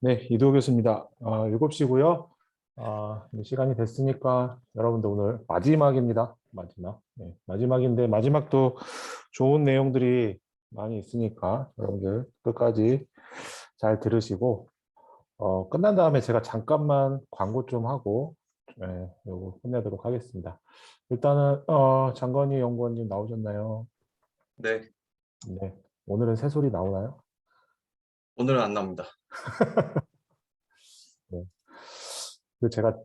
네, 이도 교수입니다. 7시고요. 시간이 됐으니까 여러분들 오늘 마지막입니다. 마지막. 네, 마지막인데 마지막도 좋은 내용들이 많이 있으니까 여러분들 끝까지 잘 들으시고 끝난 다음에 제가 잠깐만 광고 좀 하고 요거 끝내도록 하겠습니다. 일단은 장건희 연구원님 나오셨나요? 네, 네, 오늘은 새소리 나오나요? 오늘은 안 나옵니다. 네. 제가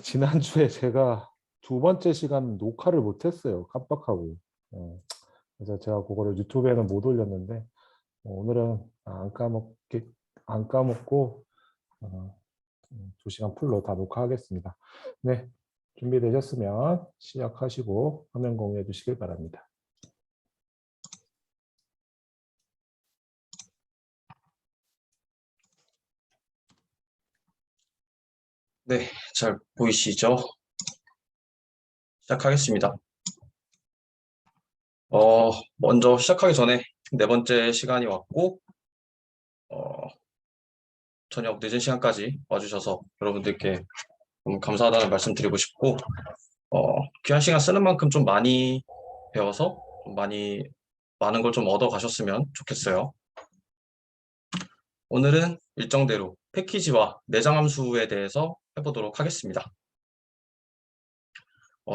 지난주에 제가 두 번째 시간 녹화를 못했어요. 깜빡하고. 그래서 제가 그거를 유튜브에는 못 올렸는데, 오늘은 안 까먹고, 2시간 풀로 다 녹화하겠습니다. 네. 준비되셨으면 시작하시고 화면 공유해 주시길 바랍니다. 네, 잘 보이시죠? 시작하겠습니다. 먼저 시작하기 전에 네 번째 시간이 왔고, 어, 저녁 늦은 시간까지 와주셔서 여러분들께 너무 감사하다는 말씀 드리고 싶고, 귀한 시간 쓰는 만큼 좀 많이 배워서 좀 많은 걸 좀 얻어 가셨으면 좋겠어요. 오늘은 일정대로 패키지와 내장 함수에 대해서 해보도록 하겠습니다.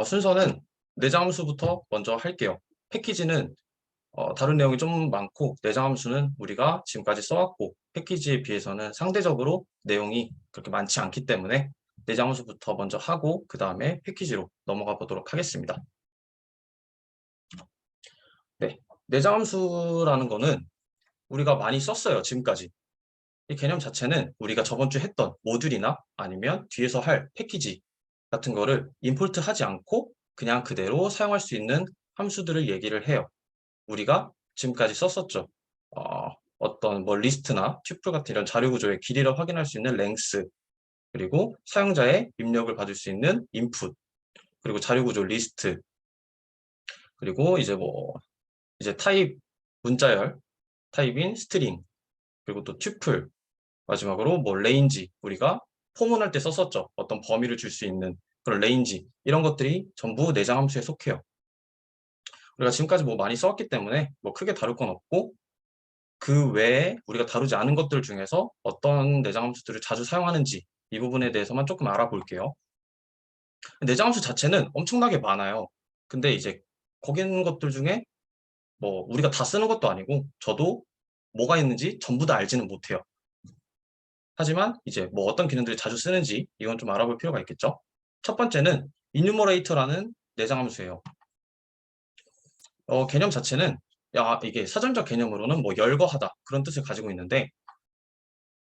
순서는 내장 함수부터 먼저 할게요. 패키지는 다른 내용이 좀 많고 내장 함수는 우리가 지금까지 써왔고 패키지에 비해서는 상대적으로 내용이 그렇게 많지 않기 때문에 내장 함수부터 먼저 하고 그 다음에 패키지로 넘어가 보도록 하겠습니다. 네, 내장 함수라는 거는 우리가 많이 썼어요. 지금까지. 이 개념 자체는 우리가 저번 주 했던 모듈이나 아니면 뒤에서 할 패키지 같은 거를 임포트 하지 않고 그냥 그대로 사용할 수 있는 함수들을 얘기를 해요. 우리가 지금까지 썼었죠. 어떤 뭐 리스트나 튜플 같은 이런 자료 구조의 길이를 확인할 수 있는 랭스, 그리고 사용자의 입력을 받을 수 있는 인풋, 그리고 자료 구조 리스트, 그리고 이제 타입 문자열, 타입인 스트링, 그리고 또 튜플, 마지막으로 뭐 레인지, 우리가 포문할 때 썼었죠. 어떤 범위를 줄 수 있는 그런 레인지, 이런 것들이 전부 내장 함수에 속해요. 우리가 지금까지 뭐 많이 써왔기 때문에 뭐 크게 다룰 건 없고, 그 외에 우리가 다루지 않은 것들 중에서 어떤 내장 함수들을 자주 사용하는지 이 부분에 대해서만 조금 알아볼게요. 내장 함수 자체는 엄청나게 많아요. 근데 이제 거기 있는 것들 중에 뭐 우리가 다 쓰는 것도 아니고 저도 뭐가 있는지 전부 다 알지는 못해요. 하지만 이제 뭐 어떤 기능들을 자주 쓰는지 이건 좀 알아볼 필요가 있겠죠. 첫 번째는 enumerator라는 내장 함수예요. 개념 자체는 이게 사전적 개념으로는 뭐 열거하다 그런 뜻을 가지고 있는데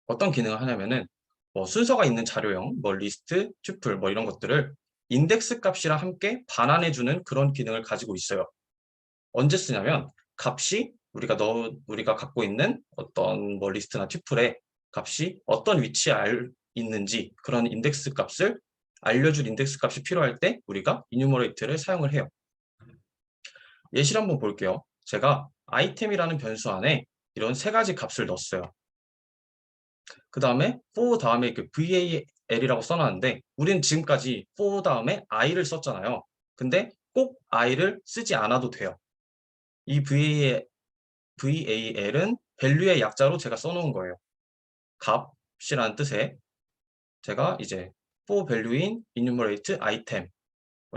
어떤 기능을 하냐면은 뭐 순서가 있는 자료형, 뭐 리스트, 튜플 뭐 이런 것들을 인덱스 값이랑 함께 반환해주는 그런 기능을 가지고 있어요. 언제 쓰냐면 값이 우리가 갖고 있는 어떤 뭐 리스트나 튜플에 값이 어떤 위치에 있는지 그런 인덱스 값을 알려줄 인덱스 값이 필요할 때 우리가 enumerator를 사용을 해요. 예시를 한번 볼게요. 제가 아이템이라는 변수 안에 이런 세 가지 값을 넣었어요. 그 다음에 for 다음에 그 val이라고 써놨는데 우리는 지금까지 for 다음에 i를 썼잖아요. 근데 꼭 i를 쓰지 않아도 돼요. 이 val은 value의 약자로 제가 써놓은 거예요. 값이라는 뜻에 제가 이제 for value인 enumerate item을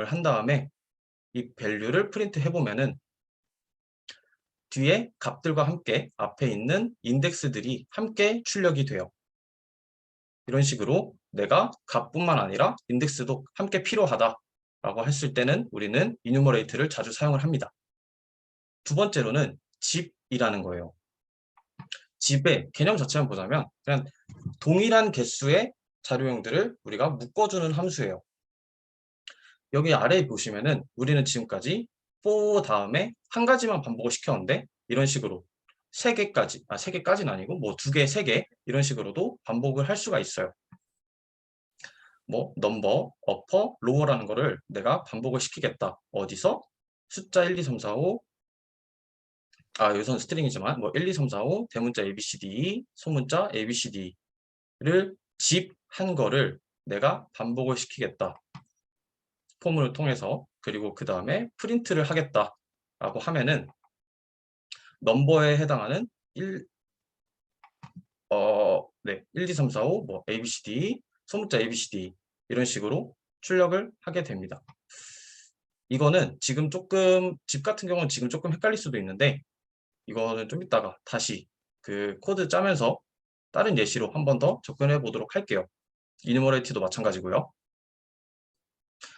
한 다음에 이 value를 프린트 해보면은 뒤에 값들과 함께 앞에 있는 인덱스들이 함께 출력이 돼요. 이런 식으로 내가 값뿐만 아니라 인덱스도 함께 필요하다라고 했을 때는 우리는 enumerator를 자주 사용을 합니다. 두 번째로는 집이라는 거예요. 집의 개념 자체만 보자면 그냥 동일한 개수의 자료형들을 우리가 묶어주는 함수예요. 여기 아래에 보시면은 우리는 지금까지 for 다음에 한 가지만 반복을 시켰는데 이런 식으로 세 개까지는 아니고 뭐 두 개, 세 개 이런 식으로도 반복을 할 수가 있어요. 뭐 넘버, 어퍼, 로어라는 거를 내가 반복을 시키겠다. 어디서? 숫자 1, 2, 3, 4, 5 여기서는 스트링이지만 뭐 1, 2, 3, 4, 5 대문자 ABCD, 소문자 ABCD를 집한 거를 내가 반복을 시키겠다. 포문을 통해서. 그리고 그 다음에 프린트를 하겠다라고 하면은 넘버에 해당하는 1, 1, 2, 3, 4, 5, 뭐 ABCD, 소문자 ABCD 이런 식으로 출력을 하게 됩니다. 이거는 지금 조금 집 같은 경우는 지금 조금 헷갈릴 수도 있는데 이거는 좀 이따가 다시 그 코드 짜면서 다른 예시로 한 번 더 접근해 보도록 할게요. 이누머레이트도 마찬가지고요.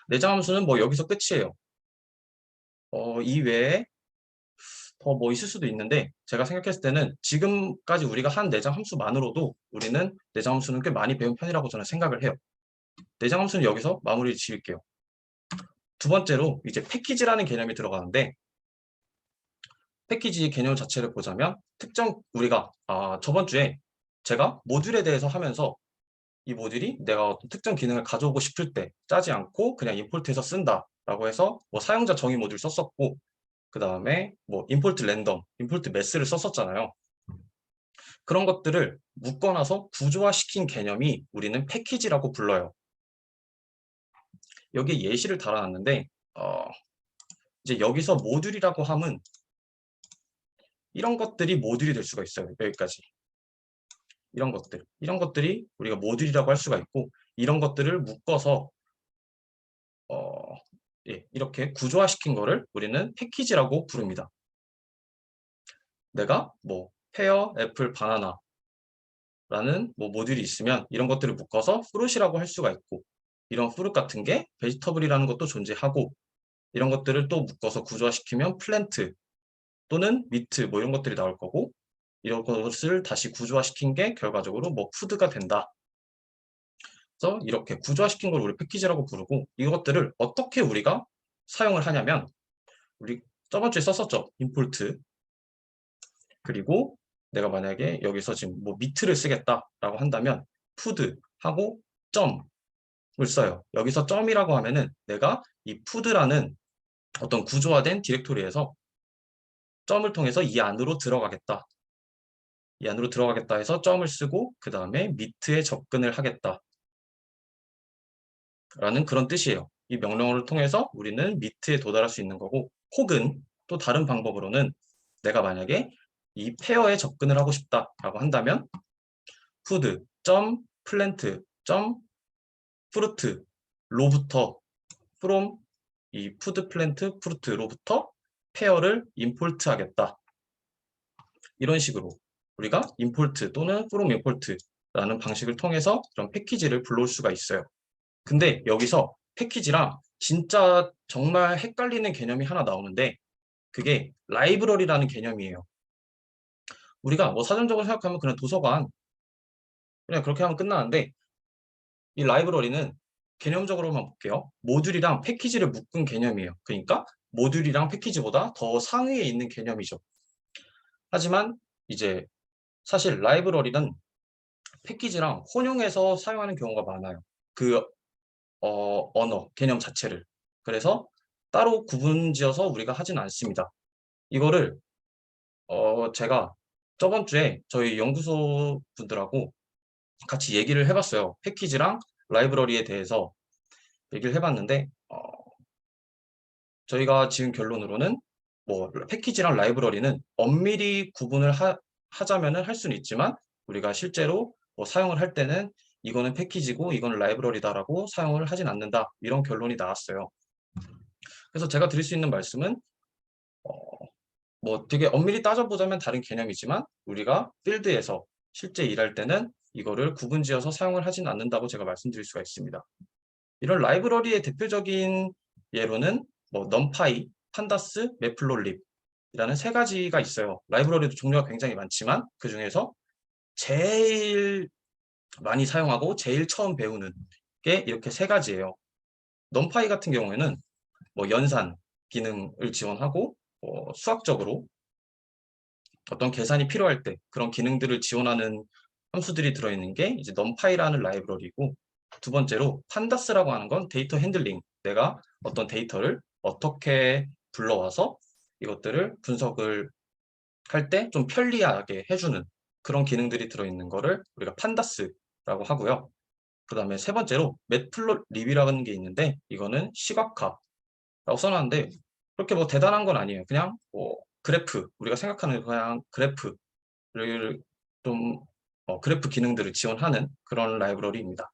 내장 함수는 뭐 여기서 끝이에요. 이외에 더 뭐 있을 수도 있는데 제가 생각했을 때는 지금까지 우리가 한 내장 함수만으로도 우리는 내장 함수는 꽤 많이 배운 편이라고 저는 생각을 해요. 내장 함수는 여기서 마무리 지을게요. 두 번째로 이제 패키지라는 개념이 들어가는데 패키지 개념 자체를 보자면 우리가 저번 주에 제가 모듈에 대해서 하면서 이 모듈이 내가 어떤 특정 기능을 가져오고 싶을 때 짜지 않고 그냥 임포트해서 쓴다라고 해서 뭐 사용자 정의 모듈 썼었고 그 다음에 뭐 임포트 랜덤, 임포트 매스를 썼었잖아요. 그런 것들을 묶어놔서 구조화시킨 개념이 우리는 패키지라고 불러요. 여기에 예시를 달아놨는데 이제 여기서 모듈이라고 함은 이런 것들이 모듈이 될 수가 있어요. 여기까지. 이런 것들이 우리가 모듈이라고 할 수가 있고 이런 것들을 묶어서 이렇게 구조화시킨 거를 우리는 패키지라고 부릅니다. 내가 뭐 페어, 애플, 바나나 라는 뭐 모듈이 있으면 이런 것들을 묶어서 프루트이라고 할 수가 있고 이런 프루트 같은 게 베지터블이라는 것도 존재하고 이런 것들을 또 묶어서 구조화시키면 플랜트 또는 미트 뭐 이런 것들이 나올 거고 이런 것을 다시 구조화시킨 게 결과적으로 뭐 푸드가 된다. 그래서 이렇게 구조화시킨 걸 우리 패키지라고 부르고 이것들을 어떻게 우리가 사용을 하냐면 우리 저번 주에 썼었죠. 임포트. 그리고 내가 만약에 여기서 지금 뭐 미트를 쓰겠다라고 한다면 푸드하고 점을 써요. 여기서 점이라고 하면은 내가 이 푸드라는 어떤 구조화된 디렉토리에서 점을 통해서 이 안으로 들어가겠다. 이 안으로 들어가겠다 해서 점을 쓰고 그 다음에 미트에 접근을 하겠다. 라는 그런 뜻이에요. 이 명령어를 통해서 우리는 미트에 도달할 수 있는 거고 혹은 또 다른 방법으로는 내가 만약에 이 페어에 접근을 하고 싶다라고 한다면 푸드, 점, 플랜트, 점, 프루트, 로부터 from 이 푸드, 플랜트, 프루트로부터 페어를 임포트 하겠다. 이런 식으로 우리가 임포트 또는 from import라는 방식을 통해서 이런 패키지를 불러올 수가 있어요. 근데 여기서 패키지랑 진짜 정말 헷갈리는 개념이 하나 나오는데 그게 라이브러리라는 개념이에요. 우리가 뭐 사전적으로 생각하면 그냥 도서관 그냥 그렇게 하면 끝나는데 이 라이브러리는 개념적으로만 볼게요. 모듈이랑 패키지를 묶은 개념이에요. 그러니까 모듈이랑 패키지보다 더 상위에 있는 개념이죠. 하지만 이제 사실 라이브러리는 패키지랑 혼용해서 사용하는 경우가 많아요. 그 언어, 개념 자체를. 그래서 따로 구분지어서 우리가 하진 않습니다. 이거를 제가 저번 주에 저희 연구소 분들하고 같이 얘기를 해봤어요. 패키지랑 라이브러리에 대해서 얘기를 해봤는데 저희가 지금 결론으로는 뭐 패키지랑 라이브러리는 엄밀히 구분을 하자면은 할 수는 있지만 우리가 실제로 뭐 사용을 할 때는 이거는 패키지고 이거는 라이브러리다라고 사용을 하진 않는다. 이런 결론이 나왔어요. 그래서 제가 드릴 수 있는 말씀은 뭐 되게 엄밀히 따져보자면 다른 개념이지만 우리가 필드에서 실제 일할 때는 이거를 구분지어서 사용을 하진 않는다고 제가 말씀드릴 수가 있습니다. 이런 라이브러리의 대표적인 예로는 뭐 넘파이, 판다스, 매플롤립이라는 세 가지가 있어요. 라이브러리도 종류가 굉장히 많지만 그 중에서 제일 많이 사용하고 제일 처음 배우는 게 이렇게 세 가지예요. 넘파이 같은 경우에는 뭐 연산 기능을 지원하고 수학적으로 어떤 계산이 필요할 때 그런 기능들을 지원하는 함수들이 들어있는 게 이제 넘파이라는 라이브러리고 두 번째로 판다스라고 하는 건 데이터 핸들링. 내가 어떤 데이터를 어떻게 불러와서 이것들을 분석을 할 때 좀 편리하게 해주는 그런 기능들이 들어있는 거를 우리가 판다스라고 하고요. 그 다음에 세 번째로 매플롯립이라는 게 있는데 이거는 시각화라고 써놨는데 그렇게 뭐 대단한 건 아니에요. 그냥 뭐 그래프, 우리가 생각하는 그냥 그래프를 좀 그래프 기능들을 지원하는 그런 라이브러리입니다.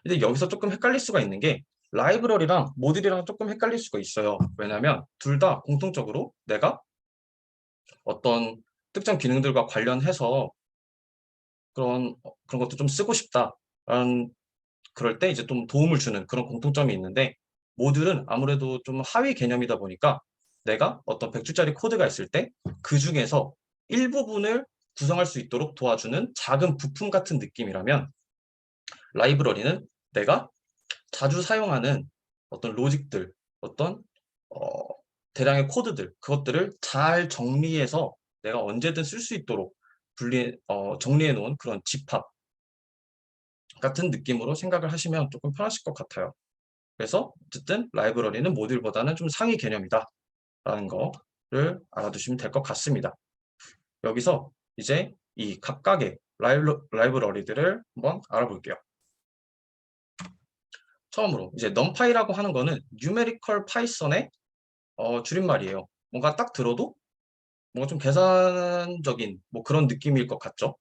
근데 여기서 조금 헷갈릴 수가 있는 게 라이브러리랑 모듈이랑 조금 헷갈릴 수가 있어요. 왜냐하면 둘 다 공통적으로 내가 어떤 특정 기능들과 관련해서 그런 것도 좀 쓰고 싶다라는 그럴 때 이제 좀 도움을 주는 그런 공통점이 있는데 모듈은 아무래도 좀 하위 개념이다 보니까 내가 어떤 100줄짜리 코드가 있을 때 그 중에서 일부분을 구성할 수 있도록 도와주는 작은 부품 같은 느낌이라면 라이브러리는 내가 자주 사용하는 어떤 로직들, 어떤 어, 대량의 코드들, 그것들을 잘 정리해서 내가 언제든 쓸 수 있도록 정리해 놓은 그런 집합 같은 느낌으로 생각을 하시면 조금 편하실 것 같아요. 그래서 어쨌든 라이브러리는 모듈보다는 좀 상위 개념이다 라는 거를 알아두시면 될 것 같습니다. 여기서 이제 이 각각의 라이브러리들을 한번 알아볼게요. 처음으로 이제 numpy라고 하는 거는 numerical python의 줄임말이에요. 뭔가 딱 들어도 뭔가 좀 계산적인 뭐 그런 느낌일 것 같죠?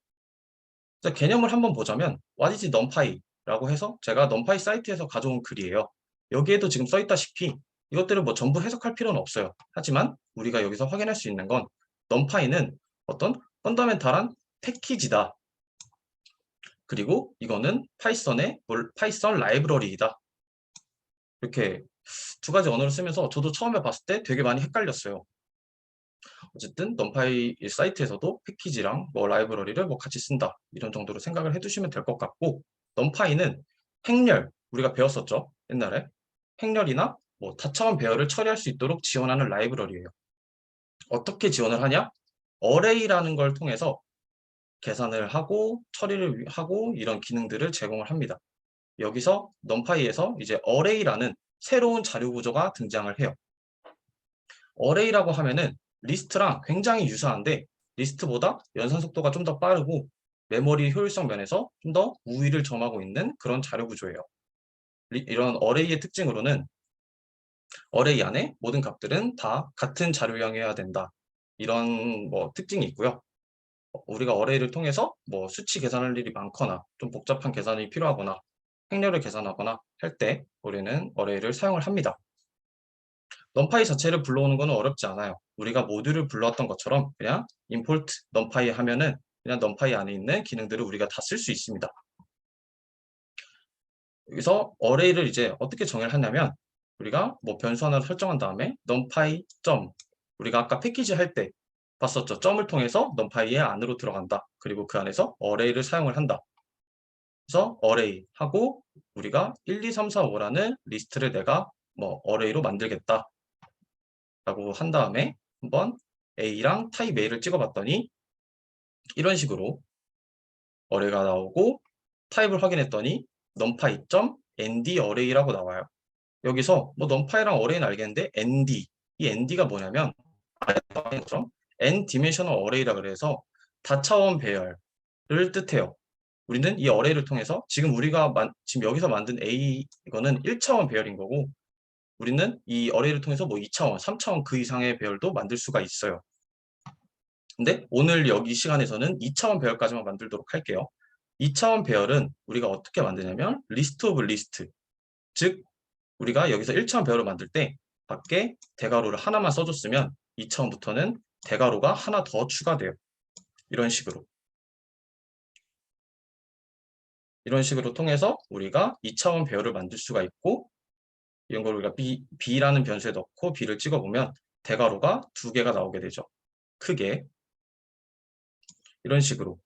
그래서 개념을 한번 보자면 what is numpy라고 해서 제가 numpy 사이트에서 가져온 글이에요. 여기에도 지금 써 있다시피 이것들을 뭐 전부 해석할 필요는 없어요. 하지만 우리가 여기서 확인할 수 있는 건 numpy는 어떤 펀더멘탈한 패키지다. 그리고 이거는 파이썬의 파이썬 라이브러리이다. 이렇게 두 가지 언어를 쓰면서 저도 처음에 봤을 때 되게 많이 헷갈렸어요. 어쨌든 numpy 사이트에서도 패키지랑 뭐 라이브러리를 뭐 같이 쓴다 이런 정도로 생각을 해두시면 될 것 같고 numpy는 행렬 우리가 배웠었죠 옛날에 행렬이나 뭐 다차원 배열을 처리할 수 있도록 지원하는 라이브러리예요. 어떻게 지원을 하냐? 어레이라는 걸 통해서 계산을 하고 처리를 하고 이런 기능들을 제공을 합니다. 여기서 numpy에서 이제 어레이라는 새로운 자료 구조가 등장을 해요. 어레이라고 하면은 리스트랑 굉장히 유사한데 리스트보다 연산 속도가 좀 더 빠르고 메모리 효율성 면에서 좀 더 우위를 점하고 있는 그런 자료 구조예요. 이런 어레이의 특징으로는 어레이 안에 모든 값들은 다 같은 자료량이어야 된다. 이런 뭐 특징이 있고요. 우리가 어레이를 통해서 뭐 수치 계산할 일이 많거나 좀 복잡한 계산이 필요하거나 행렬을 계산하거나 할 때 우리는 어레이를 사용을 합니다. numpy 자체를 불러오는 것은 어렵지 않아요. 우리가 모듈을 불러왔던 것처럼 그냥 import numpy 하면은 그냥 numpy 안에 있는 기능들을 우리가 다 쓸 수 있습니다. 여기서 어레이를 이제 어떻게 정의를 하냐면 우리가 뭐 변수 하나를 설정한 다음에 numpy 점 우리가 아까 패키지 할 때 봤었죠. 점을 통해서 numpy의 안으로 들어간다. 그리고 그 안에서 어레이를 사용을 한다. 그래서 어레이 하고 우리가 1, 2, 3, 4, 5라는 리스트를 내가 뭐 어레이로 만들겠다. 라고 한 다음에 한번 A랑 타입 A를 찍어봤더니 이런 식으로 어레이가 나오고 타입을 확인했더니 numpy.nd 어레이라고 나와요. 여기서 뭐 numpy랑 어레이는 알겠는데 nd 이 nd가 뭐냐면 n 디멘셔널 어레이라 그래서 다차원 배열을 뜻해요. 우리는 이 어레이를 통해서 지금 우리가 지금 여기서 만든 A 이거는 1차원 배열인 거고 우리는 이 어레이를 통해서 뭐 2차원, 3차원 그 이상의 배열도 만들 수가 있어요. 근데 오늘 여기 시간에서는 2차원 배열까지만 만들도록 할게요. 2차원 배열은 우리가 어떻게 만드냐면 리스트 오브 리스트 즉 우리가 여기서 1차원 배열을 만들 때 밖에 대괄호를 하나만 써줬으면 2차원부터는 대괄호가 하나 더 추가돼요. 이런 식으로 통해서 우리가 2차원 배열을 만들 수가 있고 이런 걸 우리가 b라는 변수에 넣고 b를 찍어보면 대괄호가 2개가 나오게 되죠. 크게 이런 식으로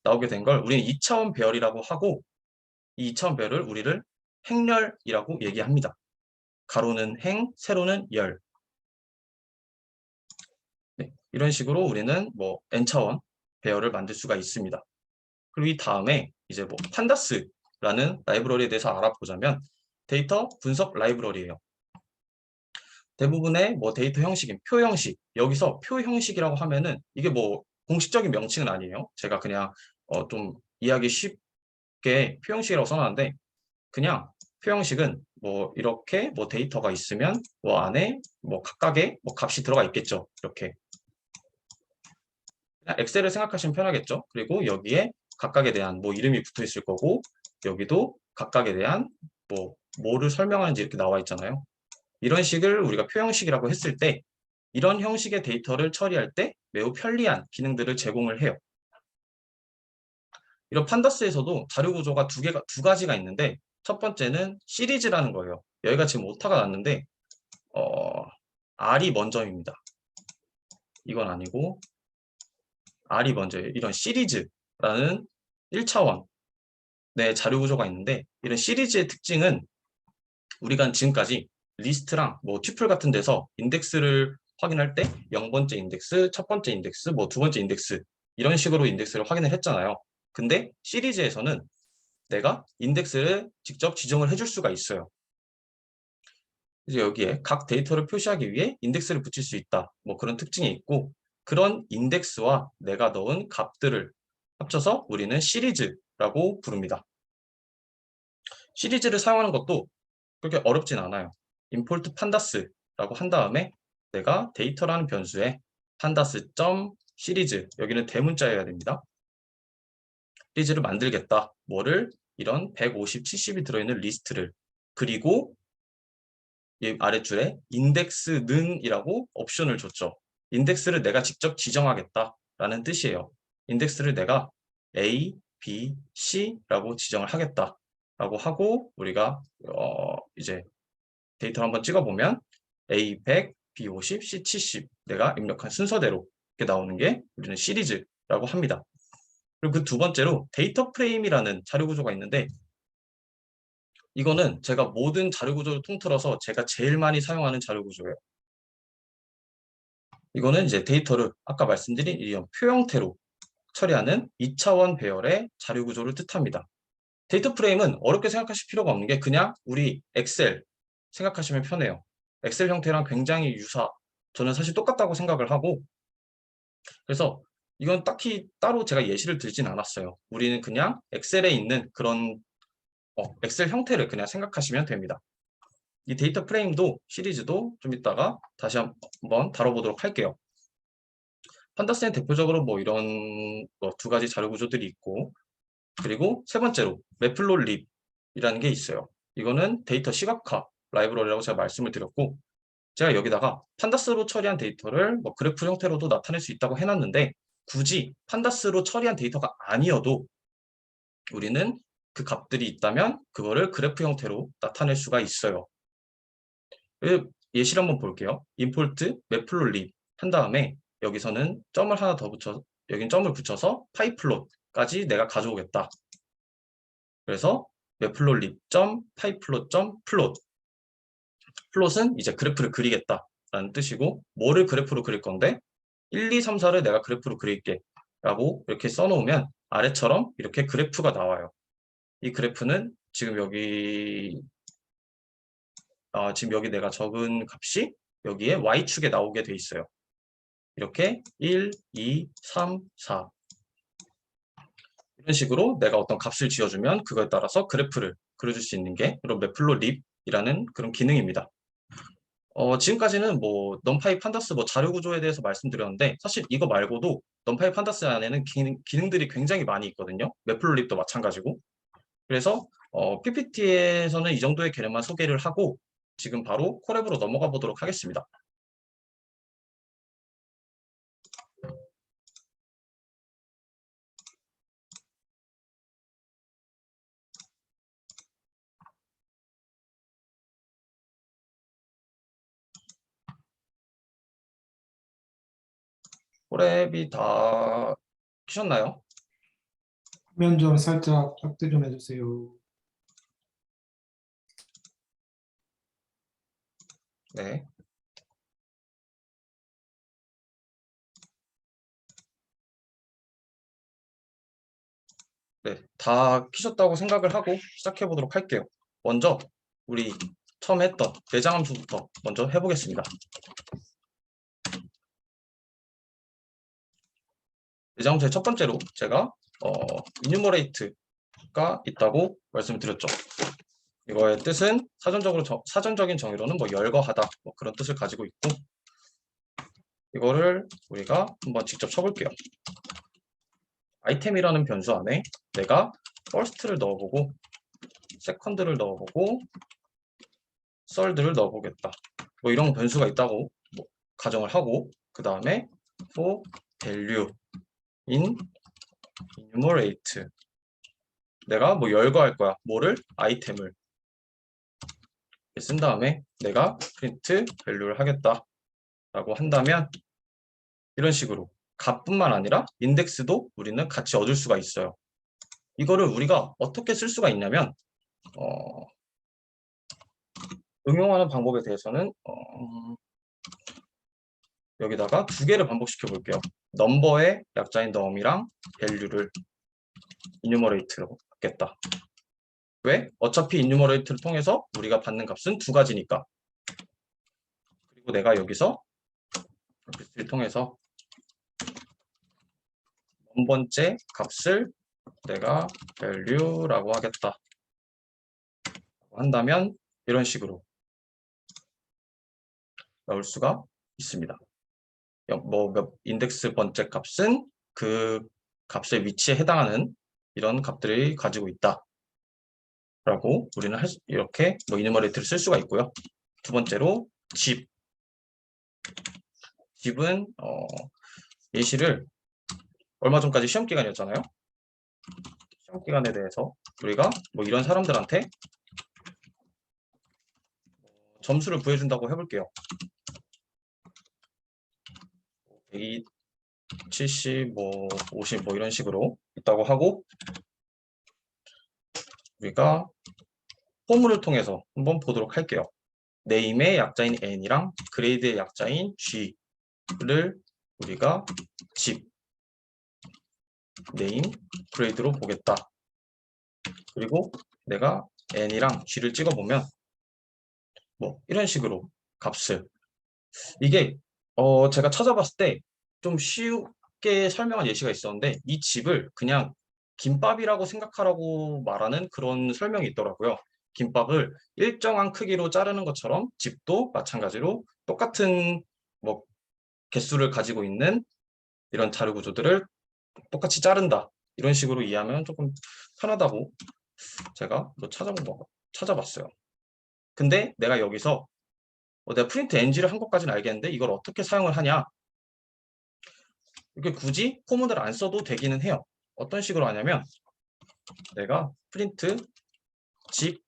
나오게 된 걸 우리는 2차원 배열이라고 하고 이 2차원 배열을 우리를 행렬이라고 얘기합니다. 가로는 행, 세로는 열. 네, 이런 식으로 우리는 뭐 n차원 배열을 만들 수가 있습니다. 그리고 이 다음에 이제 뭐 판다스라는 라이브러리에 대해서 알아보자면 데이터 분석 라이브러리예요. 대부분의 뭐 데이터 형식인 표 형식, 여기서 표 형식이라고 하면은 이게 뭐 공식적인 명칭은 아니에요. 제가 그냥 좀 이해하기 쉽게 표 형식이라고 써놨는데, 그냥 표 형식은 뭐 이렇게 뭐 데이터가 있으면 뭐 안에 뭐 각각의 뭐 값이 들어가 있겠죠. 이렇게 그냥 엑셀을 생각하시면 편하겠죠. 그리고 여기에 각각에 대한 뭐 이름이 붙어 있을 거고, 여기도 각각에 대한 뭐를 설명하는지 이렇게 나와 있잖아요. 이런 식을 우리가 표 형식이라고 했을 때, 이런 형식의 데이터를 처리할 때 매우 편리한 기능들을 제공을 해요. 이런 판다스에서도 자료 구조가 두 가지가 있는데, 첫 번째는 시리즈라는 거예요. 여기가 지금 오타가 났는데 R이 먼저입니다. 이건 아니고 R이 먼저예요. 이런 시리즈라는 1차원 의 자료 구조가 있는데, 이런 시리즈의 특징은 우리가 지금까지 리스트랑 뭐 튜플 같은 데서 인덱스를 확인할 때 0번째 인덱스, 첫 번째 인덱스, 뭐 두 번째 인덱스, 이런 식으로 인덱스를 확인을 했잖아요. 근데 시리즈에서는 내가 인덱스를 직접 지정을 해줄 수가 있어요. 이제 여기에 각 데이터를 표시하기 위해 인덱스를 붙일 수 있다, 뭐 그런 특징이 있고, 그런 인덱스와 내가 넣은 값들을 합쳐서 우리는 시리즈라고 부릅니다. 시리즈를 사용하는 것도 그렇게 어렵진 않아요. import pandas라고 한 다음에 내가 데이터라는 변수에 pandas.시리즈, 여기는 대문자여야 됩니다. 시리즈를 만들겠다. 뭐를? 이런 150, 70이 들어있는 리스트를. 그리고 이 아랫줄에 index는이라고 옵션을 줬죠. 인덱스를 내가 직접 지정하겠다라는 뜻이에요. 인덱스를 내가 A, B, C라고 지정을 하겠다라고 하고, 우리가 이제 데이터를 한번 찍어보면 A 100, B 50, C 70 내가 입력한 순서대로 이렇게 나오는 게 우리는 시리즈라고 합니다. 그리고 그 두 번째로 데이터 프레임이라는 자료 구조가 있는데, 이거는 제가 모든 자료 구조를 통틀어서 제가 제일 많이 사용하는 자료 구조예요. 이거는 이제 데이터를 아까 말씀드린 이런 표 형태로 처리하는 2차원 배열의 자료 구조를 뜻합니다. 데이터 프레임은 어렵게 생각하실 필요가 없는 게, 그냥 우리 엑셀 생각하시면 편해요. 엑셀 형태랑 굉장히 저는 사실 똑같다고 생각을 하고, 그래서 이건 딱히 따로 제가 예시를 들진 않았어요. 우리는 그냥 엑셀에 있는 그런 엑셀 형태를 그냥 생각하시면 됩니다. 이 데이터 프레임도 시리즈도 좀 이따가 다시 한번 다뤄보도록 할게요. 판다스는 대표적으로 뭐 이런 두 가지 자료 구조들이 있고, 그리고 세 번째로 매플롯립이라는 게 있어요. 이거는 데이터 시각화 라이브러리라고 제가 말씀을 드렸고, 제가 여기다가 판다스로 처리한 데이터를 뭐 그래프 형태로도 나타낼 수 있다고 해놨는데, 굳이 판다스로 처리한 데이터가 아니어도 우리는 그 값들이 있다면 그거를 그래프 형태로 나타낼 수가 있어요. 예시를 한번 볼게요. import matplotlib 한 다음에 여기서는 점을 하나 더 붙여서, 여긴 점을 붙여서 pyplot까지 내가 가져오겠다. 그래서 matplotlib.pyplot.plot, 플롯은 이제 그래프를 그리겠다라는 뜻이고, 뭐를 그래프로 그릴 건데 1, 2, 3, 4를 내가 그래프로 그릴게 라고 이렇게 써놓으면 아래처럼 이렇게 그래프가 나와요. 이 그래프는 지금 여기 내가 적은 값이 여기에 Y축에 나오게 돼 있어요. 이렇게 1, 2, 3, 4 이런 식으로 내가 어떤 값을 지어주면 그거에 따라서 그래프를 그려줄 수 있는 게 이런 매플롯립이라는 그런 기능입니다. 지금까지는 뭐 넘파이 판다스 뭐 자료 구조에 대해서 말씀드렸는데, 사실 이거 말고도 넘파이 판다스 안에는 기능들이 굉장히 많이 있거든요. 매플롯립도 마찬가지고. 그래서 PPT에서는 이 정도의 개념만 소개를 하고 지금 바로 콜앱으로 넘어가 보도록 하겠습니다. 콜앱이 다 키셨나요? 화면 좀 살짝 확대 좀 해주세요. 네. 네, 다 키셨다고 생각을 하고 시작해 보도록 할게요. 먼저 우리 처음 했던 내장함수부터 먼저 해보겠습니다. 내장함수의 첫 번째로 제가 enumerate가 있다고 말씀드렸죠. 이거의 뜻은 사전적인 정의로는 뭐 열거하다 뭐 그런 뜻을 가지고 있고, 이거를 우리가 한번 직접 쳐볼게요. 아이템이라는 변수 안에 내가 first를 넣어보고 second를 넣어보고 third를 넣어보겠다. 뭐 이런 변수가 있다고 뭐 가정을 하고, 그 다음에 for value in enumerate, 내가 뭐 열거할 거야. 뭐를? 아이템을 쓴 다음에 내가 print value를 하겠다 라고 한다면, 이런 식으로 값뿐만 아니라 인덱스도 우리는 같이 얻을 수가 있어요. 이거를 우리가 어떻게 쓸 수가 있냐면, 응용하는 방법에 대해서는 여기다가 두 개를 반복시켜 볼게요. 넘버의 약자인 num이랑 value를 enumerate로 받겠다. 왜? 어차피 enumerate를 통해서 우리가 받는 값은 두 가지니까. 그리고 내가 여기서 를 통해서 첫 번째 값을 내가 value라고 하겠다 한다면, 이런 식으로 넣을 수가 있습니다. 인덱스 번째 값은 그 값의 위치에 해당하는 이런 값들이 가지고 있다 라고 우리는 이렇게 뭐 enumerate를 쓸 수가 있고요. 두 번째로 집은 예시를 얼마 전까지 시험 기간이었잖아요. 시험 기간에 대해서 우리가 뭐 이런 사람들한테 점수를 구해준다고 해볼게요. 170, 뭐 50, 뭐 이런 식으로 있다고 하고, 우리가 포문을 통해서 한번 보도록 할게요. 네임의 약자인 n이랑 그레이드의 약자인 g를 우리가 집, 네임, 그레이드로 보겠다. 그리고 내가 n이랑 g를 찍어보면 뭐 이런 식으로 값을, 이게 제가 찾아봤을 때 좀 쉽게 설명한 예시가 있었는데, 이 집을 그냥 김밥이라고 생각하라고 말하는 그런 설명이 있더라고요. 김밥을 일정한 크기로 자르는 것처럼 집도 마찬가지로 똑같은 뭐 개수를 가지고 있는 이런 자료 구조들을 똑같이 자른다. 이런 식으로 이해하면 조금 편하다고 제가 찾아봤어요. 근데 내가 여기서 내가 프린트 ng를 한 것까지는 알겠는데 이걸 어떻게 사용을 하냐? 이게 굳이 포문을 안 써도 되기는 해요. 어떤 식으로 하냐면, 내가 프린트 집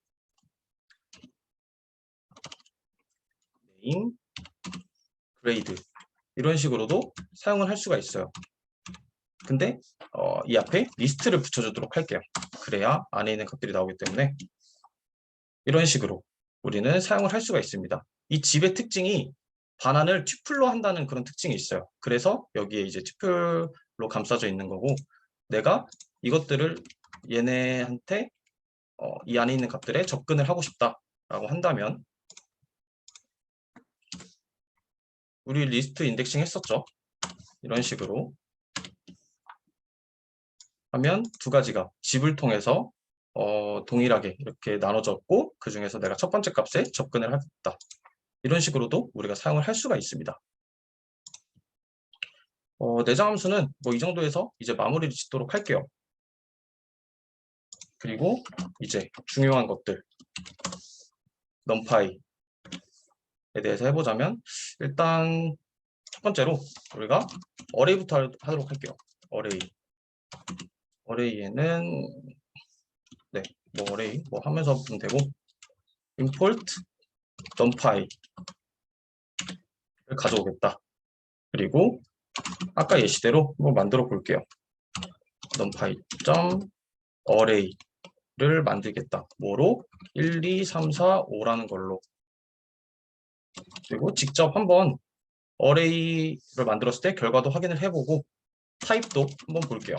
네임 그레이드 이런 식으로도 사용을 할 수가 있어요. 근데 이 앞에 리스트를 붙여주도록 할게요. 그래야 안에 있는 값들이 나오기 때문에 이런 식으로 우리는 사용을 할 수가 있습니다. 이 집의 특징이 반환을 튜플로 한다는 그런 특징이 있어요. 그래서 여기에 이제 튜플로 감싸져 있는 거고, 내가 이것들을 얘네한테 이 안에 있는 값들에 접근을 하고 싶다라고 한다면, 우리 리스트 인덱싱 했었죠. 이런 식으로 하면 두 가지가 집을 통해서 동일하게 이렇게 나눠졌고, 그 중에서 내가 첫 번째 값에 접근을 하겠다. 이런 식으로도 우리가 사용을 할 수가 있습니다. 내장 함수는 뭐 이 정도에서 이제 마무리를 짓도록 할게요. 그리고 이제 중요한 것들, numpy에 대해서 해보자면, 일단 첫 번째로 우리가 어레이부터 하도록 할게요. 어레이에는 뭐 어레이 뭐 하면서 보면 되고, import numpy를 가져오겠다. 그리고 아까 예시대로 뭐 만들어 볼게요. numpy.array를 만들겠다. 뭐로? 1, 2, 3, 4, 5라는 걸로. 그리고 직접 한번 array를 만들었을 때 결과도 확인을 해보고, 타입도 한번 볼게요.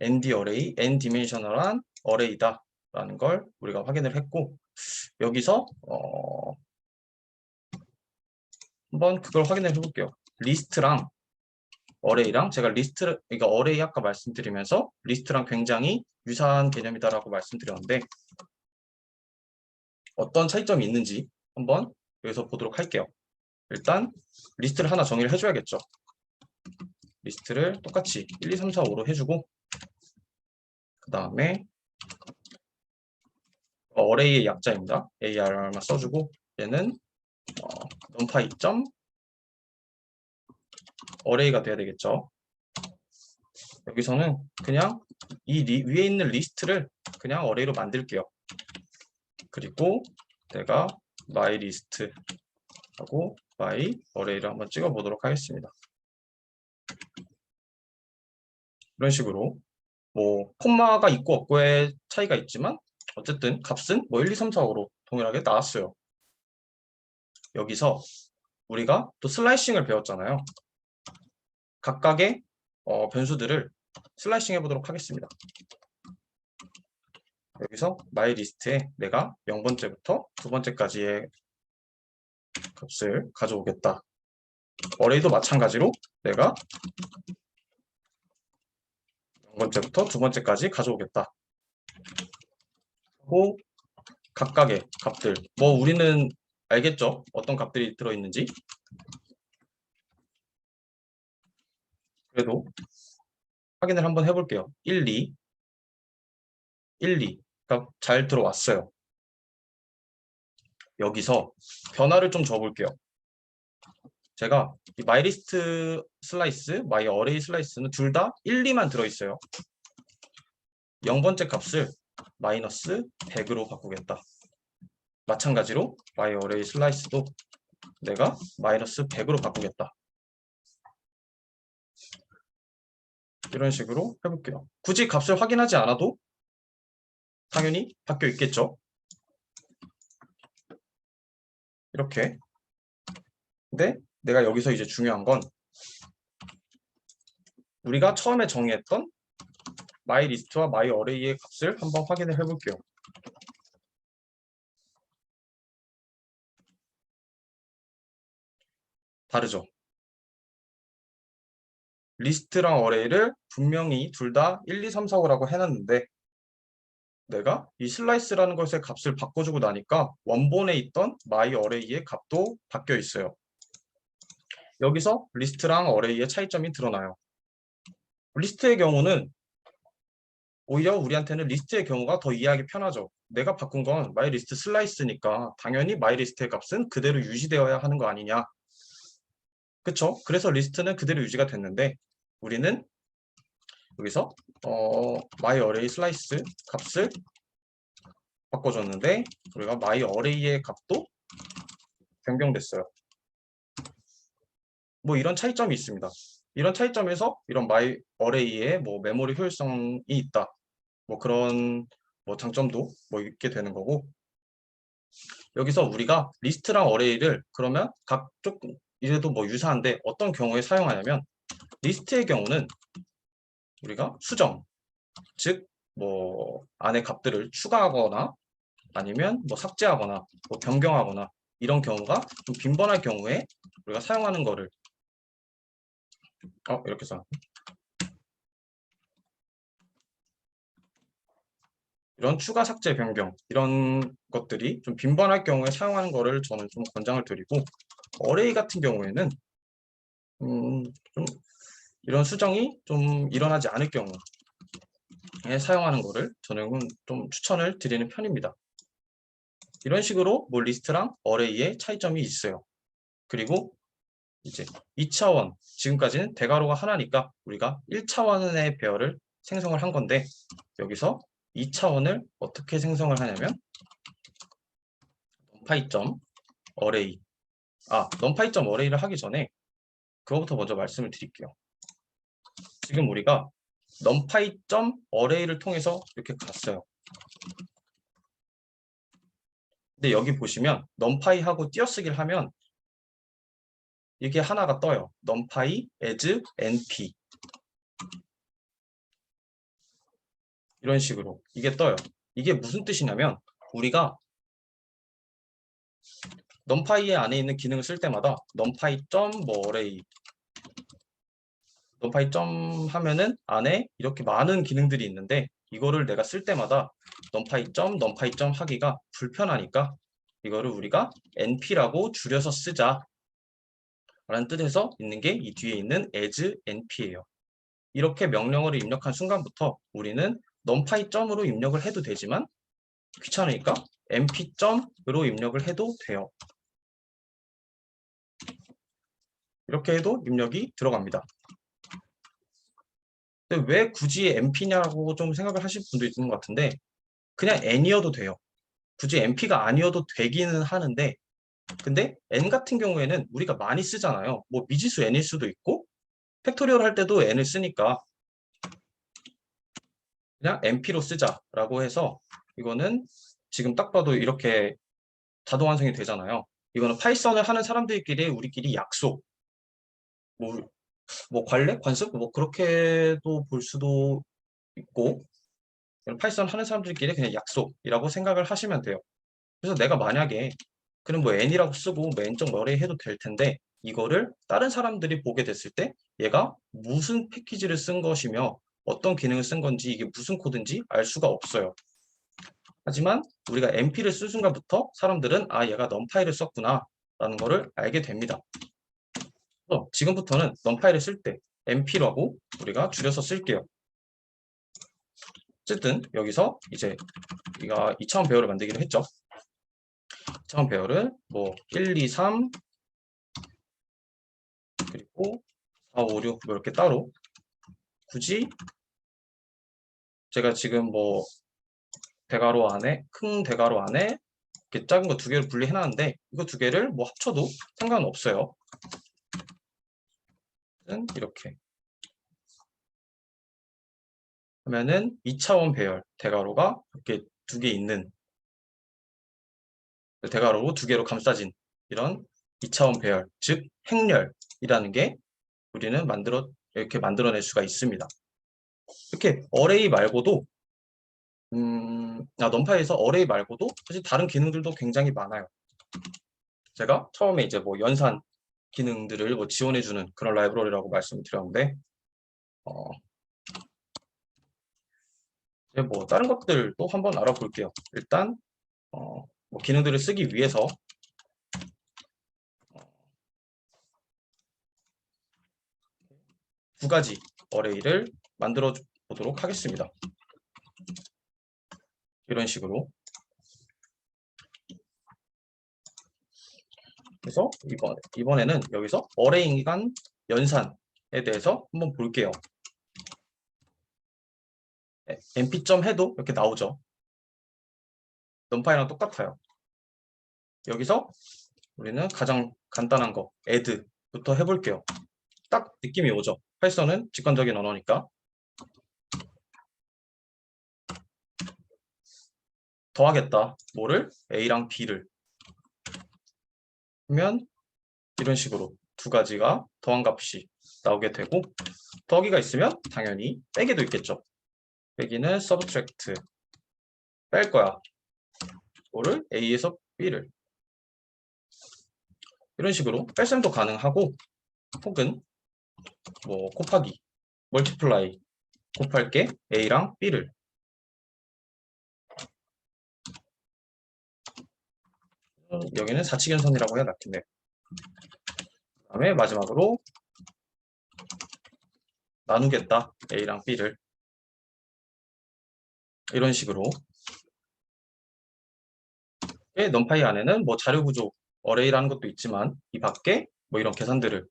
ND array, n 디멘셔널한 array다 라는 걸 우리가 확인을 했고, 여기서 한번 그걸 확인해 볼게요. 리스트랑 어레이랑 제가 그러니까 어레이 아까 말씀드리면서 리스트랑 굉장히 유사한 개념이다라고 말씀드렸는데 어떤 차이점이 있는지 한번 여기서 보도록 할게요. 일단 리스트를 하나 정의를 해줘야겠죠. 리스트를 똑같이 1, 2, 3, 4, 5로 해주고 그 다음에 어레이의 약자입니다. AR만 써주고 얘는 numpy 점 어레이가 돼야 되겠죠. 여기서는 그냥 이 위에 있는 리스트를 그냥 어레이로 만들게요. 그리고 내가 myList 하고 myArray를 한번 찍어 보도록 하겠습니다. 이런 식으로 뭐 콤마가 있고 없고의 차이가 있지만 어쨌든 값은 뭐 1, 2, 3, 4, 5로 동일하게 나왔어요. 여기서 우리가 또 슬라이싱을 배웠잖아요. 각각의 변수들을 슬라이싱 해보도록 하겠습니다. 여기서 myList에 내가 0번째부터 2번째까지의 값을 가져오겠다. 어레이도 마찬가지로 내가 0번째부터 2번째까지 가져오겠다. 하고 각각의 값들, 뭐 우리는 알겠죠? 어떤 값들이 들어있는지. 그래도 확인을 한번 해볼게요. 1, 2, 1, 2. 그러니까 잘 들어왔어요. 여기서 변화를 좀 줘볼게요. 제가 이 myList 슬라이스, myArray 슬라이스는 둘 다 1, 2만 들어있어요. 0번째 값을 마이너스 100으로 바꾸겠다. 마찬가지로 myArray 슬라이스도 내가 마이너스 100으로 바꾸겠다. 이런 식으로 해볼게요. 굳이 값을 확인하지 않아도 당연히 바뀌어 있겠죠. 이렇게. 근데 내가 여기서 이제 중요한 건 우리가 처음에 정의했던 myList와 myArray의 값을 한번 확인을 해볼게요. 다르죠. 리스트랑 어레이를 분명히 둘 다 1, 2, 3, 4, 5라고 해놨는데 내가 이 슬라이스라는 것의 값을 바꿔주고 나니까 원본에 있던 myArray의 값도 바뀌어 있어요. 여기서 리스트랑 어레이의 차이점이 드러나요. 리스트의 경우는 오히려 우리한테는 리스트의 경우가 더 이해하기 편하죠. 내가 바꾼 건 myList 슬라이스니까 당연히 myList의 값은 그대로 유지되어야 하는 거 아니냐. 그쵸? 그래서 리스트는 그대로 유지가 됐는데 우리는 여기서 myArray 슬라이스 값을 바꿔줬는데 우리가 myArray의 값도 변경됐어요. 뭐 이런 차이점이 있습니다. 이런 차이점에서 이런 myArray의 뭐 메모리 효율성이 있다. 뭐 그런 뭐 장점도 뭐 있게 되는 거고 여기서 우리가 리스트랑 어레이를 그러면 각쪽 이래도 뭐 유사한데 어떤 경우에 사용하냐면 리스트의 경우는 우리가 수정 즉 뭐 안에 값들을 추가하거나 아니면 뭐 삭제하거나 뭐 변경하거나 이런 경우가 좀 빈번할 경우에 우리가 사용하는 거를 이렇게 써 이런 추가 삭제 변경 이런 것들이 좀 빈번할 경우에 사용하는 거를 저는 좀 권장을 드리고 어레이 같은 경우에는 좀 이런 수정이 좀 일어나지 않을 경우에 사용하는 거를 저는 좀 추천을 드리는 편입니다. 이런 식으로 뭐 리스트랑 어레이의 차이점이 있어요. 그리고 이제 2차원, 지금까지는 대괄호가 하나니까 우리가 1차원의 배열을 생성을 한 건데 여기서 2차원을 어떻게 생성을 하냐면 numpy.array numpy.array를 하기 전에 그거부터 먼저 말씀을 드릴게요. 지금 우리가 numpy.array를 통해서 이렇게 갔어요. 근데 여기 보시면 numpy하고 띄어쓰기를 하면 이게 하나가 떠요. numpy as np 이런 식으로 이게 떠요. 이게 무슨 뜻이냐면 우리가 numpy 안에 있는 기능을 쓸 때마다 numpy 점 뭐 array numpy 점 하면은 안에 이렇게 많은 기능들이 있는데 이거를 내가 쓸 때마다 numpy 점 하기가 불편하니까 이거를 우리가 np라고 줄여서 쓰자 라는 뜻에서 있는 게 이 뒤에 있는 as np예요. 이렇게 명령어를 입력한 순간부터 우리는 numpy 점으로 입력을 해도 되지만 귀찮으니까 np 점으로 입력을 해도 돼요. 이렇게 해도 입력이 들어갑니다. 근데 왜 굳이 np냐고 좀 생각을 하실 분도 있는 것 같은데 그냥 n이어도 돼요. 굳이 np가 아니어도 되기는 하는데 근데 n 같은 경우에는 우리가 많이 쓰잖아요. 뭐 미지수 n일 수도 있고 팩토리얼 할 때도 n을 쓰니까 그냥 np로 쓰자라고 해서 이거는 지금 딱 봐도 이렇게 자동 완성이 되잖아요. 이거는 파이썬을 하는 사람들끼리 우리끼리 약속 뭐 관례? 관습? 뭐 그렇게도 볼 수도 있고 파이썬 하는 사람들끼리 그냥 약속이라고 생각을 하시면 돼요. 그래서 내가 만약에 그럼 뭐 n이라고 쓰고 뭐 n.array 뭐 해도 될 텐데 이거를 다른 사람들이 보게 됐을 때 얘가 무슨 패키지를 쓴 것이며 어떤 기능을 쓴 건지 이게 무슨 코드인지 알 수가 없어요. 하지만 우리가 np를 쓴 순간부터 사람들은 아 얘가 numpy를 썼구나 라는 거를 알게 됩니다. 그래서 지금부터는 numpy를 쓸 때 np라고 우리가 줄여서 쓸게요. 어쨌든 여기서 이제 우리가 2차원 배열을 만들기로 했죠. 2차원 배열을 뭐 1, 2, 3 그리고 4, 5, 6 이렇게 따로 굳이 제가 지금 뭐 대괄호 안에 큰 대괄호 안에 이렇게 작은 거 2개를 분리해 놨는데 이거 2개를 뭐 합쳐도 상관없어요. 이렇게 하면은 2차원 배열 대괄호가 이렇게 2개 있는 대괄호로 2개로 감싸진 이런 2차원 배열 즉 행렬이라는 게 우리는 이렇게 만들어낼 수가 있습니다. 이렇게 array 말고도 numpy에서 array 말고도 사실 다른 기능들도 굉장히 많아요. 제가 처음에 이제 뭐 연산 기능들을 뭐 지원해주는 그런 라이브러리라고 말씀을 드렸는데 이제 뭐 다른 것들도 한번 알아볼게요. 일단 뭐 기능들을 쓰기 위해서 두 가지 array를 만들어 보도록 하겠습니다. 이런 식으로. 그래서 이번에는 여기서 array 간 연산에 대해서 한번 볼게요. np. 해도 이렇게 나오죠. numpy랑 똑같아요. 여기서 우리는 가장 간단한 거 add부터 해볼게요. 딱 느낌이 오죠. 파이썬은 직관적인 언어니까. 더하겠다. 뭐를? a랑 b를. 그러면 이런 식으로 두 가지가 더한 값이 나오게 되고 더하기가 있으면 당연히 빼기도 있겠죠. 빼기는 subtract. 뺄 거야. 뭐를? a에서 b를. 이런 식으로 뺄셈도 가능하고 혹은 뭐 곱하기, multiply 곱할게 a랑 b를. 여기는 사칙연산이라고 해야 낫겠네. 그 다음에 마지막으로 나누겠다 a랑 b를. 이런 식으로 numpy 안에는 뭐 자료구조 array라는 것도 있지만 이 밖에 뭐 이런 계산들을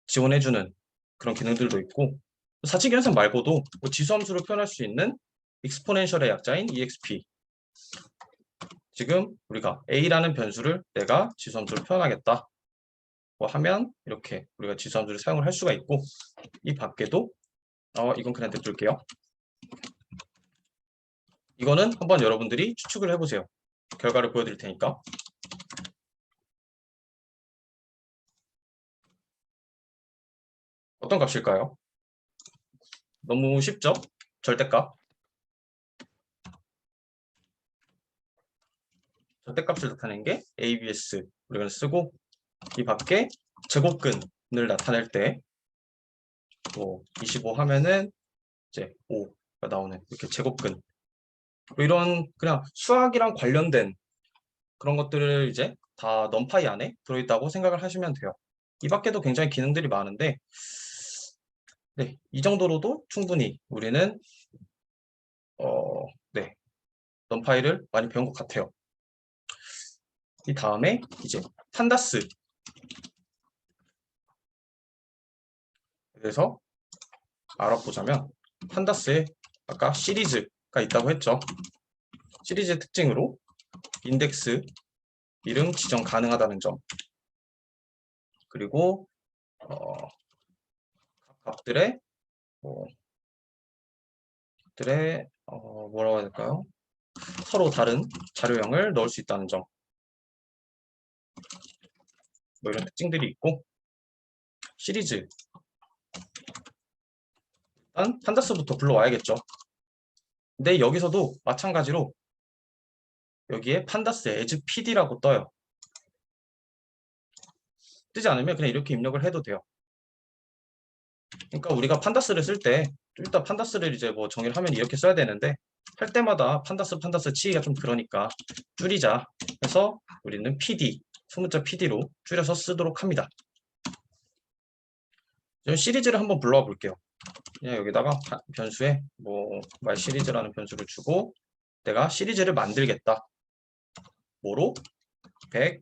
지원해주는 그런 기능들도 있고 사칙연산 말고도 뭐 지수함수를 표현할 수 있는 exponential의 약자인 exp. 지금 우리가 a라는 변수를 내가 지수함수로 표현하겠다 뭐 하면 이렇게 우리가 지수함수를 사용을 할 수가 있고 이 밖에도 이건 그냥 냅둘게요. 이거는 한번 여러분들이 추측을 해보세요. 결과를 보여드릴 테니까. 어떤 값일까요? 너무 쉽죠? 절대값. 절대값을 나타낸 게 ABS 우리가 쓰고, 이 밖에 제곱근을 나타낼 때 뭐 25 하면은 이제 5가 나오는 이렇게 제곱근, 뭐 이런 그냥 수학이랑 관련된 그런 것들을 이제 다 넘파이 안에 들어있다고 생각을 하시면 돼요. 이 밖에도 굉장히 기능들이 많은데, 네, 이 정도로도 충분히 우리는 네, 넘파이를 많이 배운 것 같아요. 이 다음에 이제 판다스. 그래서 알아보자면 판다스에 아까 시리즈가 있다고 했죠. 시리즈의 특징으로 인덱스 이름 지정 가능하다는 점, 그리고 값들의 뭐라고 해야 될까요? 서로 다른 자료형을 넣을 수 있다는 점, 뭐 이런 특징들이 있고, 시리즈 일단 판다스부터 불러와야겠죠. 근데 여기서도 마찬가지로 여기에 판다스 as pd라고 떠요. 뜨지 않으면 그냥 이렇게 입력을 해도 돼요. 그러니까 우리가 판다스를 쓸 때 일단 판다스를 이제 뭐 정의를 하면 이렇게 써야 되는데, 할 때마다 판다스 치기가 좀 그러니까 줄이자 해서 우리는 PD, 소문자 PD로 줄여서 쓰도록 합니다. 시리즈를 한번 불러와 볼게요. 그냥 여기다가 변수에 뭐 my 시리즈라는 변수를 주고, 내가 시리즈를 만들겠다. 뭐로? 100,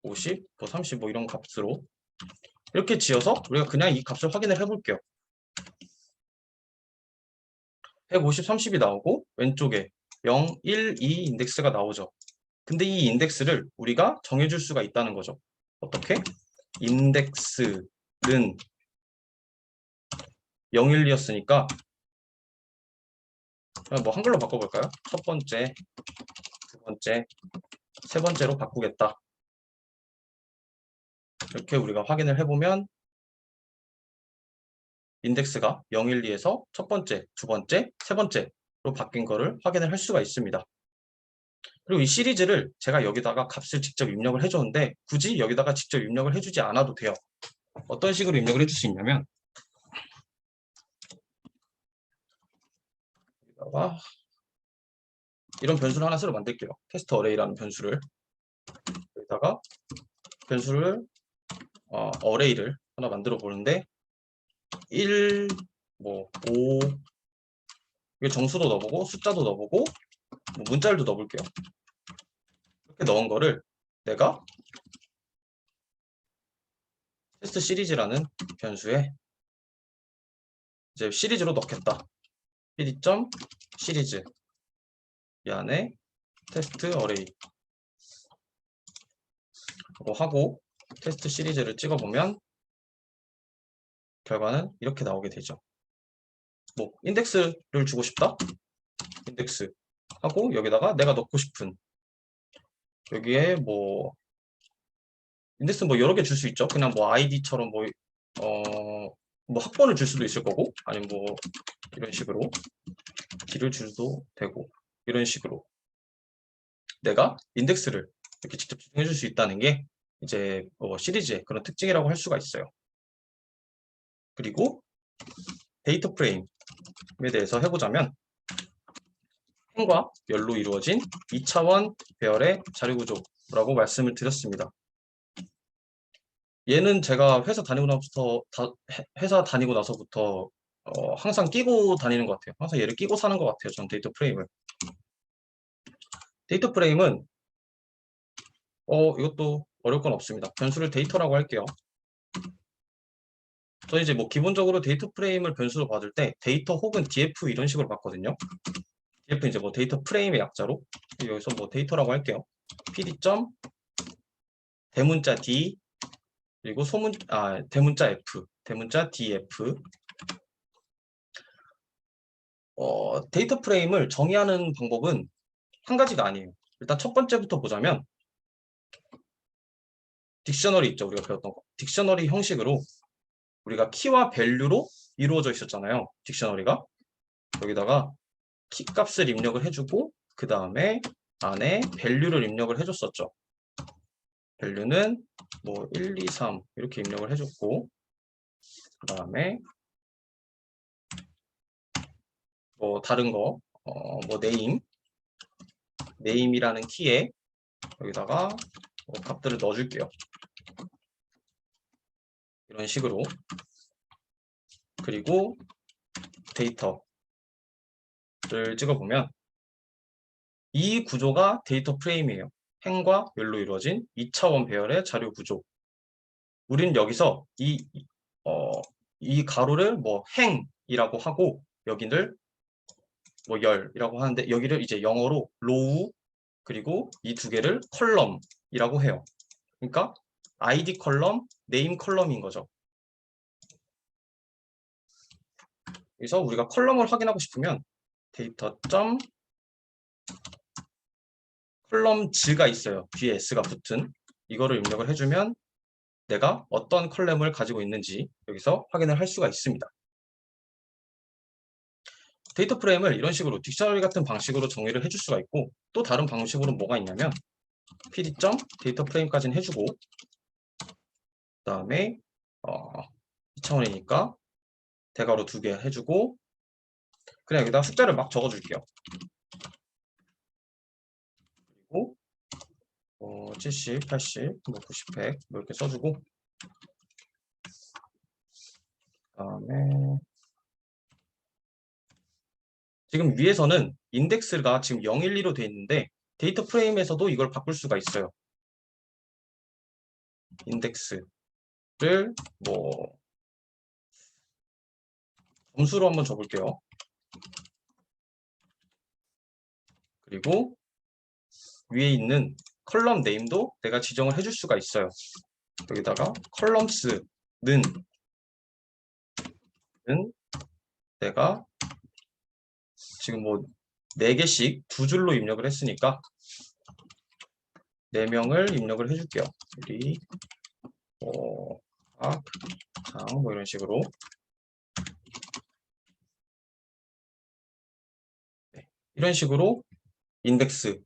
50, 뭐 30, 뭐 이런 값으로 이렇게 지어서 우리가 그냥 이 값을 확인을 해볼게요. 150, 30이 나오고 왼쪽에 0, 1, 2 인덱스가 나오죠. 근데 이 인덱스를 우리가 정해줄 수가 있다는 거죠. 어떻게? 인덱스는 0, 1, 2였으니까 뭐 한글로 바꿔볼까요? 첫 번째, 두 번째, 세 번째로 바꾸겠다. 이렇게 우리가 확인을 해보면 인덱스가 0, 1, 2에서 첫 번째, 두 번째, 세 번째로 바뀐 거를 확인을 할 수가 있습니다. 그리고 이 시리즈를 제가 여기다가 값을 직접 입력을 해줬는데 굳이 여기다가 직접 입력을 해주지 않아도 돼요. 어떤 식으로 입력을 해줄 수 있냐면, 여기다가 이런 변수를 하나 새로 만들게요. 테스트 어레이라는 변수를. 여기다가 변수를 어레이를 하나 만들어 보는데 1, 뭐 5, 이게 정수도 넣어보고 숫자도 넣어보고 뭐 문자열도 넣어볼게요. 이렇게 넣은 거를 내가 테스트 시리즈라는 변수에 이제 시리즈로 넣겠다. pd.시리즈 이 안에 테스트 어레이 하고 테스트 시리즈를 찍어보면 결과는 이렇게 나오게 되죠. 뭐 인덱스를 주고 싶다. 인덱스 하고 여기다가 내가 넣고 싶은, 여기에 뭐 인덱스 뭐 여러 개 줄 수 있죠. 그냥 뭐 아이디처럼 뭐 학번을 줄 수도 있을 거고, 아니면 뭐 이런 식으로 길을 줄도 되고, 이런 식으로 내가 인덱스를 이렇게 직접 지정해 줄 수 있다는 게 이제 시리즈의 그런 특징이라고 할 수가 있어요. 그리고 데이터 프레임에 대해서 해보자면 행과 열로 이루어진 2차원 배열의 자료 구조라고 말씀을 드렸습니다. 얘는 제가 회사 다니고 나서부터 항상 끼고 다니는 것 같아요. 항상 얘를 끼고 사는 것 같아요. 전 데이터 프레임을. 데이터 프레임은 이것도 어려울 건 없습니다. 변수를 데이터라고 할게요. 저는 이제 뭐 기본적으로 데이터 프레임을 변수로 받을 때 데이터 혹은 df 이런 식으로 받거든요. df 이제 뭐 데이터 프레임의 약자로 여기서 뭐 데이터라고 할게요. pd. 대문자 d 그리고 대문자 f, 대문자 df. 데이터 프레임을 정의하는 방법은 한 가지가 아니에요. 일단 첫 번째부터 보자면 딕셔너리 있죠. 우리가 배웠던 거. 딕셔너리 형식으로 우리가 키와 밸류로 이루어져 있었잖아요. 딕셔너리가. 여기다가 키 값을 입력을 해주고 그 다음에 안에 value를 입력을 해줬었죠. value는 뭐 1, 2, 3 이렇게 입력을 해줬고, 그 다음에 뭐 다른 거, 뭐 name이라는 키에 여기다가 뭐 값들을 넣어줄게요. 이런 식으로. 그리고 데이터를 찍어보면 이 구조가 데이터 프레임이에요. 행과 멸로 이루어진 2차원 배열의 자료 구조. 우리는 여기서 이 가로를 뭐 행이라고 하고 여기를 뭐 열이라고 하는데 여기를 이제 영어로 로우 그리고 이 두 개를 컬럼이라고 해요. 그러니까 ID 컬럼, 네임 컬럼인 거죠. 그래서 우리가 컬럼을 확인하고 싶으면 데이터 점 컬럼즈가 있어요. 뒤에 s가 붙은 이거를 입력을 해주면 내가 어떤 컬럼을 가지고 있는지 여기서 확인을 할 수가 있습니다. 데이터 프레임을 이런 식으로 딕셔너리 같은 방식으로 정의를 해줄 수가 있고 또 다른 방식으로 뭐가 있냐면 pd.데이터 프레임까지는 해주고 그 다음에 2차원이니까 대괄호 2개 해주고 그냥 여기다 숫자를 막 적어줄게요. 그리고 70, 80, 뭐 90, 100 이렇게 써주고 그 다음에 지금 위에서는 인덱스가 지금 012로 되어 있는데 데이터 프레임에서도 이걸 바꿀 수가 있어요. 인덱스를 뭐 점수로 한번 줘볼게요. 그리고 위에 있는 컬럼 네임도 내가 지정을 해줄 수가 있어요. 여기다가 컬럼스는 내가 지금 뭐 4개씩 2줄로 입력을 했으니까 4명을 입력을 해줄게요. 우리 장 뭐 이런 식으로 네, 이런 식으로 인덱스,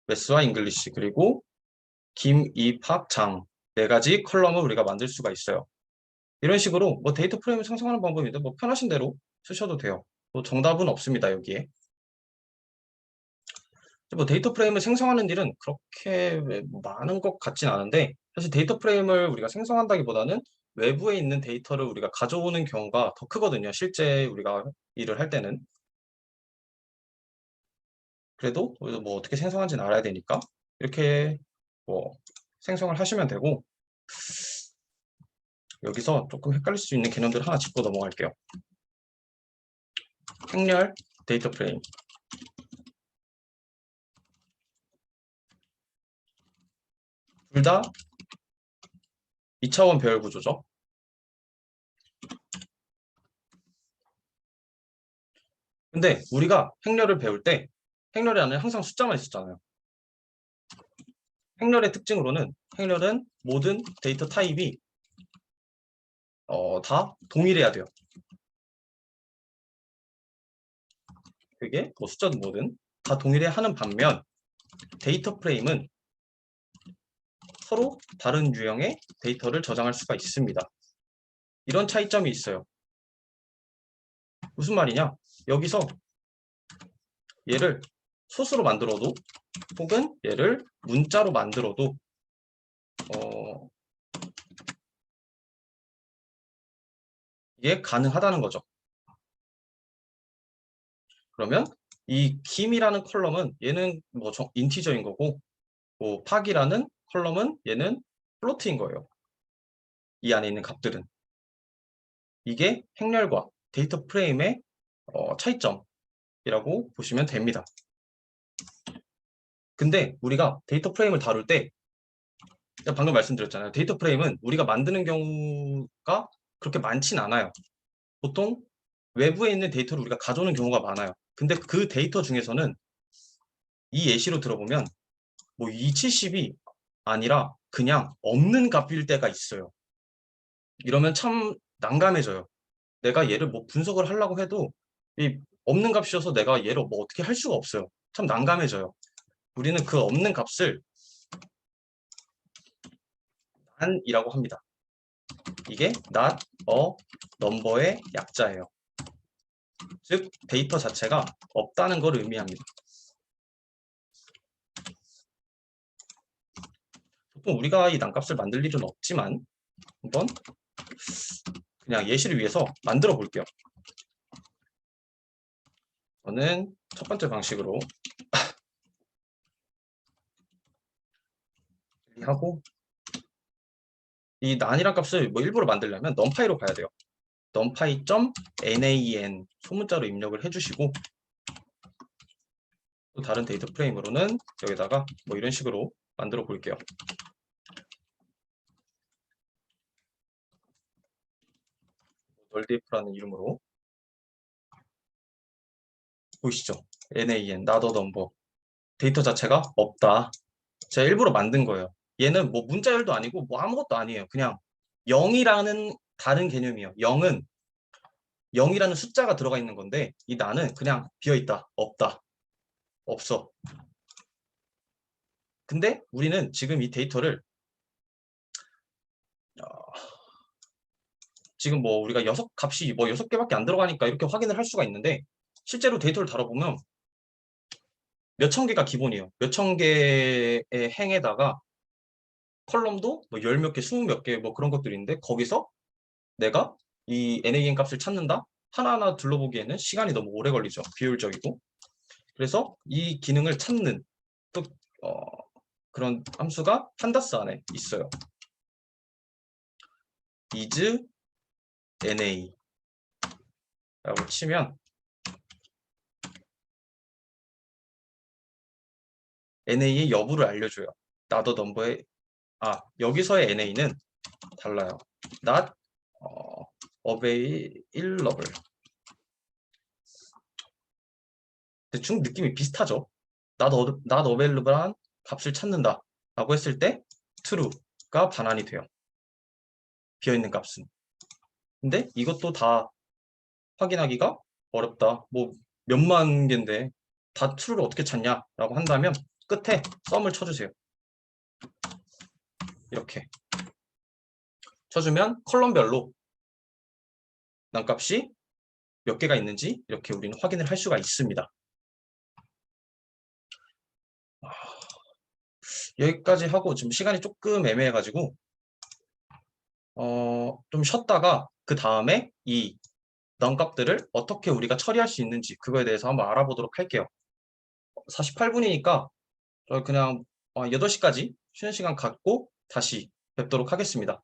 매스와 잉글리시 그리고 김, 이, 팝, 장 4가지 컬럼을 우리가 만들 수가 있어요. 이런 식으로 뭐 데이터 프레임을 생성하는 방법인데 뭐 편하신 대로 쓰셔도 돼요. 뭐 정답은 없습니다. 여기에. 뭐 데이터 프레임을 생성하는 일은 그렇게 많은 것 같진 않은데 사실 데이터 프레임을 우리가 생성한다기보다는 외부에 있는 데이터를 우리가 가져오는 경우가 더 크거든요. 실제 우리가 일을 할 때는. 그래도 뭐 어떻게 생성하는지는 알아야 되니까 이렇게 뭐 생성을 하시면 되고 여기서 조금 헷갈릴 수 있는 개념들을 하나 짚고 넘어갈게요. 행렬 데이터 프레임. 둘 다 2차원 배열 구조죠. 근데 우리가 행렬을 배울 때 행렬이 안에 항상 숫자만 있었잖아요. 행렬의 특징으로는 행렬은 모든 데이터 타입이 다 동일해야 돼요. 그게 뭐 숫자든 뭐든 다 동일해야 하는 반면 데이터 프레임은 서로 다른 유형의 데이터를 저장할 수가 있습니다. 이런 차이점이 있어요. 무슨 말이냐? 여기서 얘를 소수로 만들어도 혹은 얘를 문자로 만들어도 이게 가능하다는 거죠. 그러면 이 김이라는 컬럼은 얘는 뭐 인티저인 거고 뭐 팍이라는 컬럼은 얘는 플로트인 거예요. 이 안에 있는 값들은. 이게 행렬과 데이터 프레임의 차이점이라고 보시면 됩니다. 근데 우리가 데이터 프레임을 다룰 때 방금 말씀드렸잖아요. 데이터 프레임은 우리가 만드는 경우가 그렇게 많진 않아요. 보통 외부에 있는 데이터를 우리가 가져오는 경우가 많아요. 근데 그 데이터 중에서는 이 예시로 들어보면 뭐 270이 아니라 그냥 없는 값일 때가 있어요. 이러면 참 난감해져요. 내가 얘를 뭐 분석을 하려고 해도 이 없는 값이어서 내가 얘를 뭐 어떻게 할 수가 없어요. 참 난감해져요. 우리는 그 없는 값을 난이라고 합니다. 이게 not a number의 약자예요. 즉 데이터 자체가 없다는 걸 의미합니다. 보통 우리가 이 난값을 만들 일은 없지만 한번 그냥 예시를 위해서 만들어 볼게요. 저는 첫 번째 방식으로 하고 이 난이란 값을 뭐 일부러 만들려면 numpy로 가야 돼요. numpy.nan 소문자로 입력을 해주시고 또 다른 데이터 프레임으로는 여기다가 뭐 이런 식으로 만들어 볼게요. 널디프라는 이름으로 보이시죠? nan, not a number. 데이터 자체가 없다. 제가 일부러 만든 거예요. 얘는 뭐 문자열도 아니고 뭐 아무것도 아니에요. 그냥 0이라는 다른 개념이에요. 0은 0이라는 숫자가 들어가 있는 건데 이 나는 그냥 비어있다. 없다. 없어. 근데 우리는 지금 이 데이터를 지금 뭐 우리가 값이 뭐 6개밖에 안 들어가니까 이렇게 확인을 할 수가 있는데 실제로 데이터를 다뤄보면 몇천 개가 기본이에요. 몇천 개의 행에다가 컬럼도 뭐 10몇 개, 20몇 개 뭐 그런 것들이 있는데 거기서 내가 이 NAN 값을 찾는다? 하나하나 둘러보기에는 시간이 너무 오래 걸리죠. 비효율적이고. 그래서 이 기능을 찾는 또 그런 함수가 판다스 안에 있어요. is NA 라고 치면 NA의 여부를 알려줘요. not a number의 여기서의 NA는 달라요. not available. 대충 느낌이 비슷하죠. not available한 값을 찾는다 라고 했을 때 true가 반환이 돼요. 비어있는 값은. 근데 이것도 다 확인하기가 어렵다. 뭐 몇만 개인데 다 true를 어떻게 찾냐 라고 한다면 끝에 썸을 쳐주세요. 이렇게 쳐주면 컬럼별로 난값이 몇 개가 있는지 이렇게 우리는 확인을 할 수가 있습니다. 여기까지 하고 지금 시간이 조금 애매해가지고 좀 쉬었다가 그 다음에 이 난값들을 어떻게 우리가 처리할 수 있는지 그거에 대해서 한번 알아보도록 할게요. 48분이니까 그냥 8시까지 쉬는 시간 갖고 다시 뵙도록 하겠습니다.